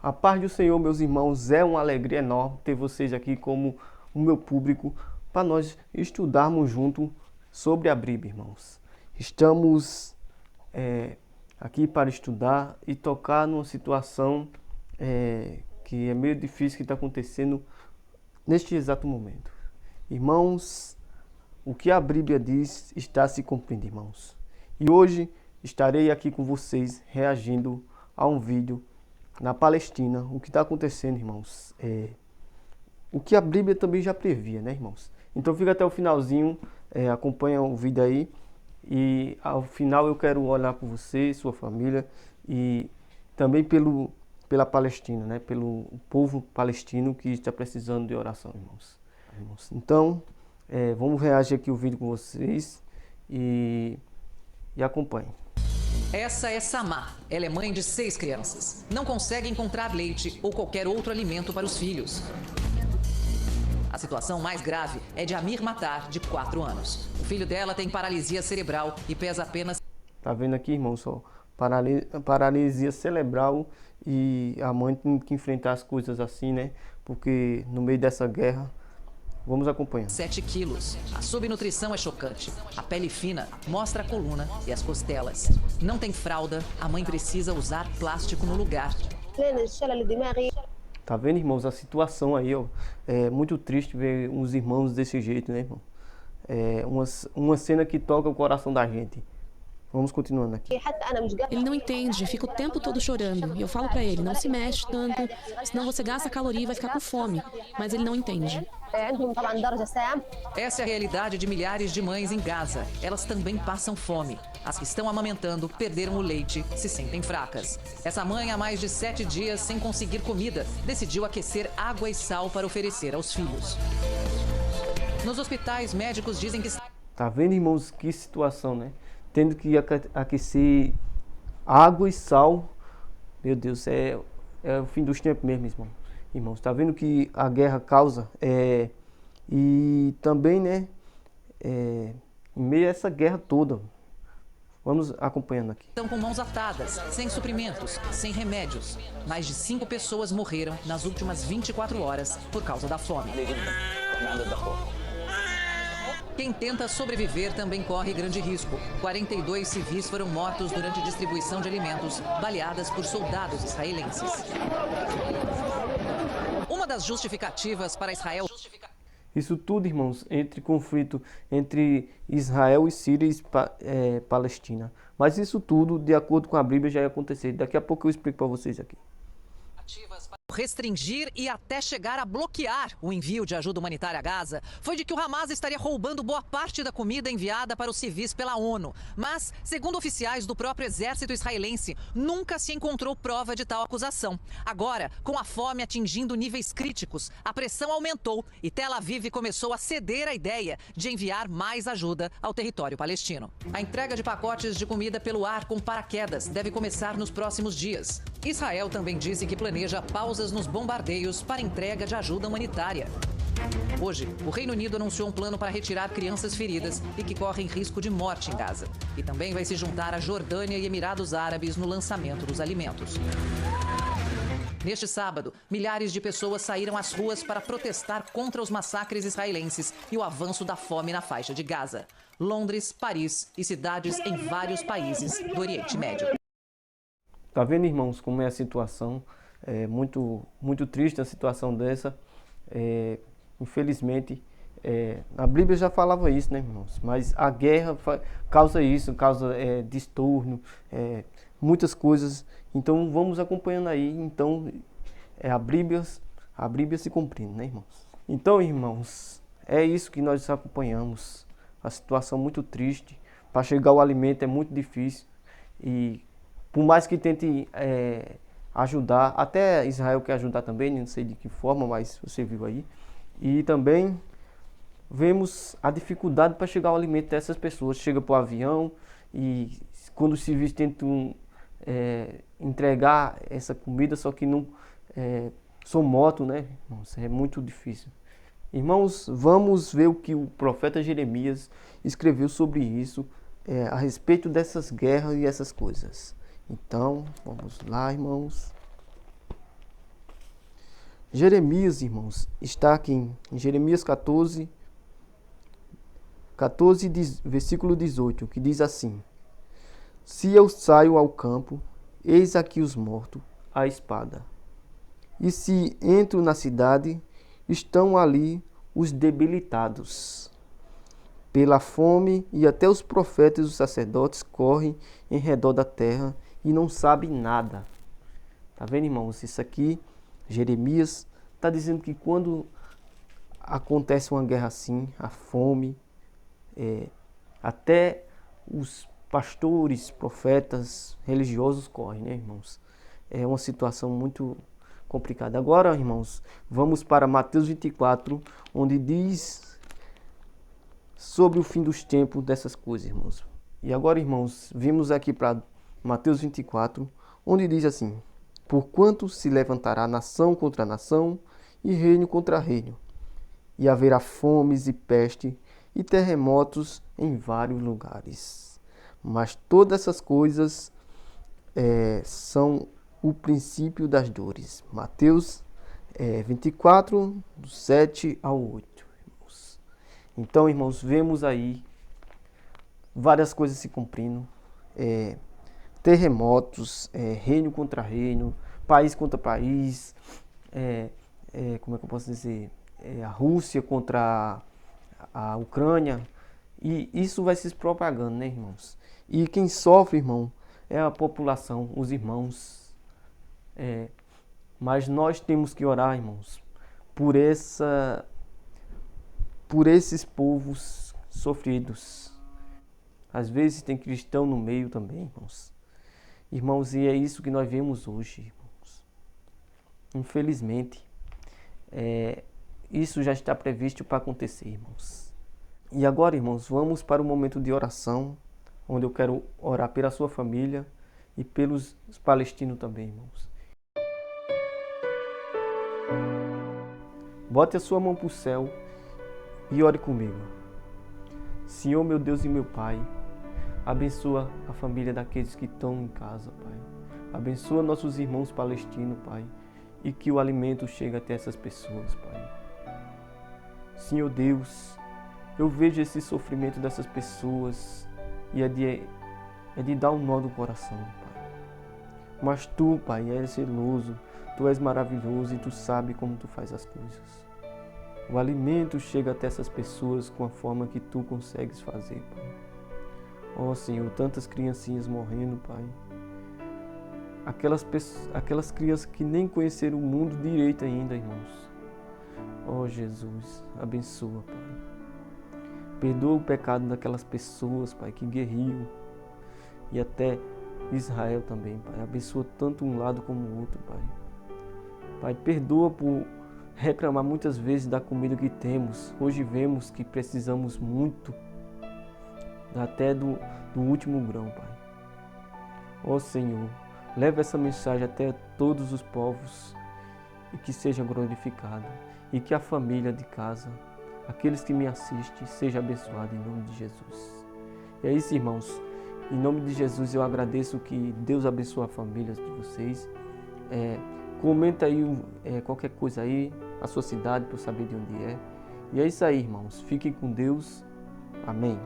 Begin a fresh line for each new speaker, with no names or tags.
A paz do Senhor, meus irmãos, é uma alegria enorme ter vocês aqui como o meu público para nós estudarmos junto sobre a Bíblia, irmãos. Estamos aqui para estudar e tocar numa situação que é meio difícil que está acontecendo neste exato momento. Irmãos, o que a Bíblia diz está se cumprindo, irmãos. E hoje estarei aqui com vocês reagindo a um vídeo na Palestina. O que está acontecendo, irmãos, o que a Bíblia também já previa, né, irmãos? Então fica até o finalzinho, acompanha o vídeo aí. E ao final eu quero orar por você, sua família e também pela Palestina, né? Pelo povo palestino que está precisando de oração, irmãos. Então, vamos reagir aqui o vídeo com vocês e acompanhem.
Essa é Samar. Ela é mãe de 6 crianças. Não consegue encontrar leite ou qualquer outro alimento para os filhos. A situação mais grave é de Amir Matar, de 4 anos. O filho dela tem paralisia cerebral e pesa apenas...
Tá vendo aqui, irmão, só paralisia cerebral e a mãe tem que enfrentar as coisas assim, né? Porque no meio dessa guerra, vamos acompanhar.
7 quilos. A subnutrição é chocante. A pele fina mostra a coluna e as costelas. Não tem fralda, a mãe precisa usar plástico no lugar.
Tá vendo, irmãos, a situação aí, ó. É muito triste ver uns irmãos desse jeito, né, irmão? É uma cena que toca o coração da gente. Vamos continuando aqui.
Ele não entende, fica o tempo todo chorando. E eu falo pra ele, não se mexe tanto, senão você gasta caloria e vai ficar com fome. Mas ele não entende.
Essa é a realidade de milhares de mães em Gaza. Elas também passam fome. As que estão amamentando perderam o leite, se sentem fracas. Essa mãe, há mais de 7 dias sem conseguir comida, decidiu aquecer água e sal para oferecer aos filhos. Nos hospitais, médicos dizem que...
Tá vendo, irmãos, que situação, né? Tendo que aquecer água e sal. Meu Deus, é o fim dos tempos mesmo, irmão. Irmãos, tá vendo que a guerra causa? E também, né, em meio a essa guerra toda, vamos acompanhando aqui.
Estão com mãos atadas, sem suprimentos, sem remédios. Mais de 5 pessoas morreram nas últimas 24 horas por causa da fome. Quem tenta sobreviver também corre grande risco. 42 civis foram mortos durante distribuição de alimentos, baleadas por soldados israelenses. Uma das justificativas para Israel...
Isso tudo, irmãos, entre conflito entre Israel e Síria e Palestina. Mas isso tudo, de acordo com a Bíblia, já ia acontecer. Daqui a pouco eu explico para vocês aqui.
Restringir e até chegar a bloquear o envio de ajuda humanitária a Gaza foi de que o Hamas estaria roubando boa parte da comida enviada para os civis pela ONU. Mas, segundo oficiais do próprio exército israelense, nunca se encontrou prova de tal acusação. Agora, com a fome atingindo níveis críticos, a pressão aumentou e Tel Aviv começou a ceder à ideia de enviar mais ajuda ao território palestino. A entrega de pacotes de comida pelo ar com paraquedas deve começar nos próximos dias. Israel também disse que planeja pausas nos bombardeios para entrega de ajuda humanitária. Hoje, o Reino Unido anunciou um plano para retirar crianças feridas e que correm risco de morte em Gaza. E também vai se juntar a Jordânia e Emirados Árabes no lançamento dos alimentos. Neste sábado, milhares de pessoas saíram às ruas para protestar contra os massacres israelenses e o avanço da fome na faixa de Gaza. Londres, Paris e cidades em vários países do Oriente Médio.
Tá vendo, irmãos, como é a situação? É muito triste a situação dessa. Infelizmente, a Bíblia já falava isso, né, irmãos? Mas a guerra causa isso, causa distúrbio, muitas coisas. Então vamos acompanhando aí. Então a Bíblia se cumprindo, né, irmãos? Então, irmãos, é isso que nós acompanhamos. A situação muito triste. Para chegar o alimento é muito difícil. E por mais que tente ajudar, até Israel quer ajudar também, não sei de que forma, mas você viu aí. E também vemos a dificuldade para chegar ao alimento dessas pessoas. Chega para o avião e quando os civis tentam entregar essa comida, só que não são moto, né? Nossa, é muito difícil. Irmãos, vamos ver o que o profeta Jeremias escreveu sobre isso, a respeito dessas guerras e essas coisas. Então, vamos lá, irmãos. Jeremias, irmãos, está aqui em Jeremias 14, versículo 18, que diz assim: Se eu saio ao campo, eis aqui os mortos, à espada. E se entro na cidade, estão ali os debilitados pela fome, e até os profetas e os sacerdotes correm em redor da terra e não sabem nada. Tá vendo, irmãos? Isso aqui, Jeremias está dizendo que quando acontece uma guerra assim, a fome, até os pastores, profetas, religiosos correm, né, irmãos? É uma situação muito complicada. Agora, irmãos, vamos para Mateus 24, onde diz sobre o fim dos tempos dessas coisas, irmãos. E agora, irmãos, vimos aqui para Mateus 24, onde diz assim: Porquanto se levantará nação contra nação e reino contra reino, e haverá fomes e peste e terremotos em vários lugares. Mas todas essas coisas são o princípio das dores. Mateus 24, do 7 ao 8. Irmãos. Então, irmãos, vemos aí várias coisas se cumprindo. Terremotos, reino contra reino, país contra país, como é que eu posso dizer? A Rússia contra a Ucrânia. E isso vai se propagando, né, irmãos? E quem sofre, irmão, é a população, os irmãos. Mas nós temos que orar, irmãos, por esses povos sofridos. Às vezes tem cristão no meio também, irmãos. Irmãos, e é isso que nós vemos hoje, irmãos. Infelizmente, isso já está previsto para acontecer, irmãos. E agora, irmãos, vamos para o momento de oração, onde eu quero orar pela sua família e pelos palestinos também, irmãos. Bote a sua mão para o céu e ore comigo. Senhor, meu Deus e meu Pai, abençoa a família daqueles que estão em casa, Pai. Abençoa nossos irmãos palestinos, Pai, e que o alimento chegue até essas pessoas, Pai. Senhor Deus, eu vejo esse sofrimento dessas pessoas e é de dar um nó no coração, Pai. Mas Tu, Pai, és zeloso, Tu és maravilhoso e Tu sabe como Tu faz as coisas. O alimento chega até essas pessoas com a forma que Tu consegues fazer, Pai. Ó Senhor, tantas criancinhas morrendo, Pai. Aquelas crianças que nem conheceram o mundo direito ainda, irmãos. Ó Jesus, abençoa, Pai. Perdoa o pecado daquelas pessoas, Pai, que guerriam. E até Israel também, Pai. Abençoa tanto um lado como o outro, Pai. Pai, perdoa por reclamar muitas vezes da comida que temos. Hoje vemos que precisamos muito, até do último grão, Pai. Ó Senhor, leva essa mensagem até todos os povos e que seja glorificada. E que a família de casa, aqueles que me assistem, seja abençoada em nome de Jesus. E é isso, irmãos. Em nome de Jesus eu agradeço, que Deus abençoe a família de vocês. Comenta aí qualquer coisa aí, a sua cidade, para eu saber de onde é. E é isso aí, irmãos. Fiquem com Deus. Amém.